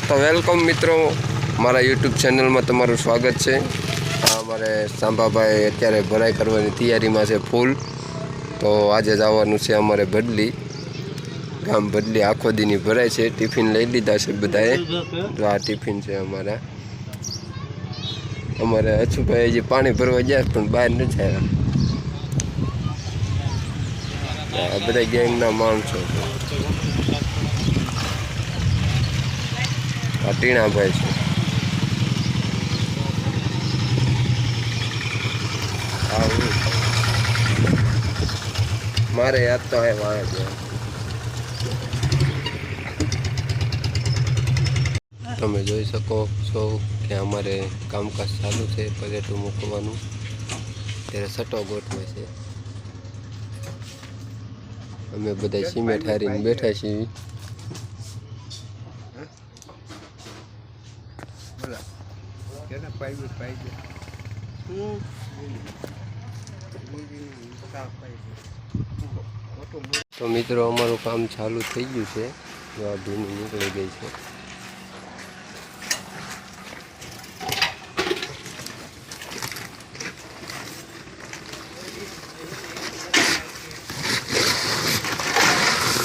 तो वेलकम मित्रों मारा यूट्यूब चैनल में तमारुं स्वागत है। अमरे सांबा भाई अत्यारे भराई करवानी तैयारी में से फूल। तो आज जवानुं छे अमारे बदली गाम बदली आखो दीनी भराई है। टिफिन लई लीधा छे बधाए। जो आ टिफिन है अमारा अमारे अछू भाई जी पानी भरवा गया पण बहार नहीं आया। आ बधा गैंगना माणसो आ टीणा भाई छे। मारे याद तो है वहाँ તમે જોઈ શકો છો કે અમારે કામકાજ ચાલુ છે। પલેટું મૂકવાનું ત્યારે સટો ગોઠવે છે। અમે બધા સિમેન્ટ હારીને બેઠા છીએ। तो मित्रों अमारू काम चालू थई गयुं छे। जो आ भीनी निकળી गई છે।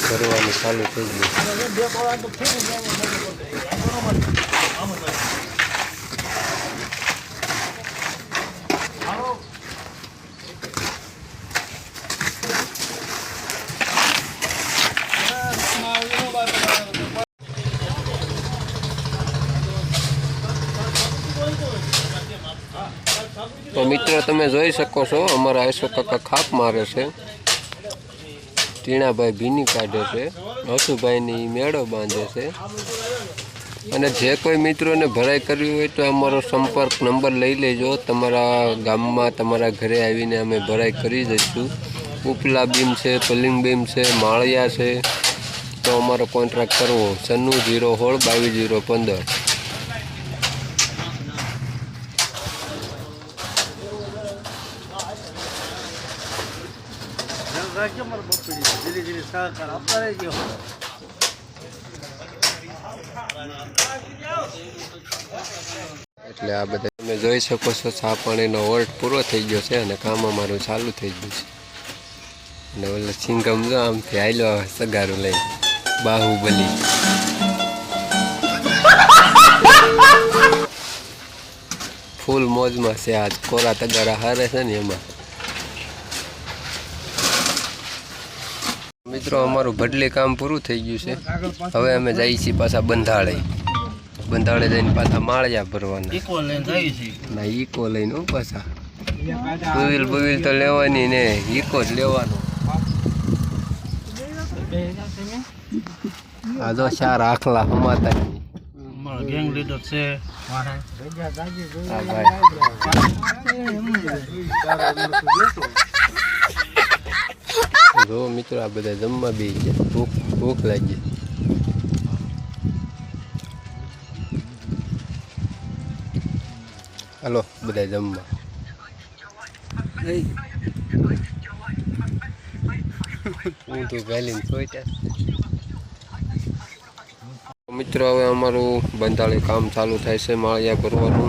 કરવાનું ચાલુ થઈ ગયું। तो मित्रों तमे जोई शको छो अमरा अशोक काका खाप मारे छे। टीणा भाई भीनी काढ़े छे। हसू भाई ने मेड़ो बांधे छे। अने जे कोई मित्रों ने भराई करवी होय तो अमारो संपर्क नंबर लई लेजो। तमारा गाममां तमारा घरे आवीने अमे भराई करी दईशुं। उपला बीम छे, पलिंग बीम छे, माळिया छे। तो अमारो कॉन्ट्राक्ट करवो 9616222015। એટલે આ બધા તમે જોઈ શકો છો ચા પાણીનો વર્ટ પૂરો થઈ ગયો છે અને કામ અમારું ચાલુ થઈ ગયું છે। અને ઓલો સિંગમ જો આમથી આયલો આવે સગારું લઈ બાહુબલી। ફૂલ મોજમાં છે આજ કોરા તગારા હારે છે ને એમાં। मित्रों अमारू बदली काम पूरु थई गयुं छे। हवे अमे जाई छीए पाछा बंधाळे। बंधाळे जईने पाछा माळिया भरवाना। इको लईने जाई छी ना इको लईने हो पाछा। बुविल तो लेवानी ने इको ज लेवानो। आ जो चार आखला हमाता मारो गैंग लीडर छे मारे आ भाई जो मित्रों आ बधा जमवा बी गया। भूख लागी। हलो बधा जमवा। हूँ तो गालीने सोचा। मित्रों हवे अमारू बंधाळे काम चालू थाय छे। माळिया भरवानुं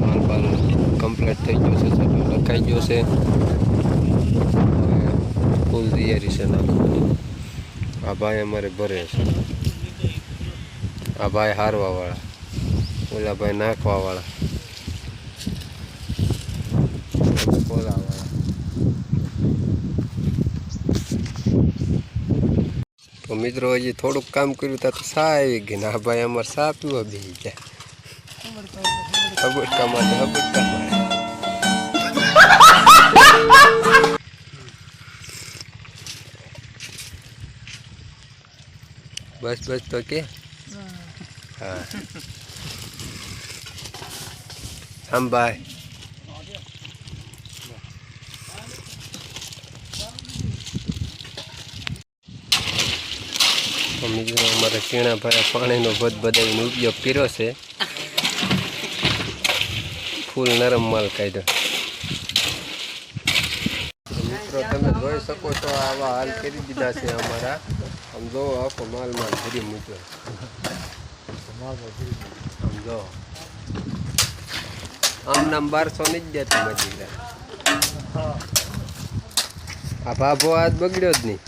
माल बाल कम्प्लीट थई गयो छे। सब लखाई गयो छे। फूल तैयारी से नाखवानी। आ भाई अमारे भरे छे। आ भाई हारवा वाला। ओला भाई नाखवा वाला। खोला वाला। तो मित्रों हजी थोड़ुंक काम कर्युं तो सा आई गई ने आ भाई अमारे सा पीवा बेही गया। हबड़का माटे हबड़का माटे। बस बस तो के हाँ हम भाई मित्रों अमारा टीणा भाई पानी नो बदबदाईने उपयोग कर्यो छे। फूल नरम माल काढ्यो। मित्रों तमे जोई शको छो आवा हाल करी दीधा छे अमारा। आम जो आखो माल भरी मूक्यो। આમ જો આમ નામ 1200 ની જ દેતું મજી આ ભાભો આજ બગડ્યો જ નહીં.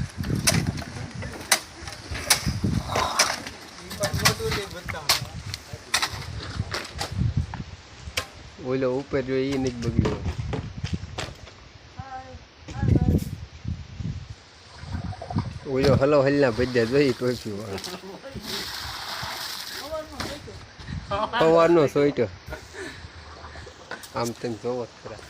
ઓલો ઉપર જો એ નથી બગડ્યો. ઓલો હલો હલના ભજ્યા જોઈ ટોપ્યું વાળો સવારનો સોઈટો આમ તેમ જોવો જ ખરા.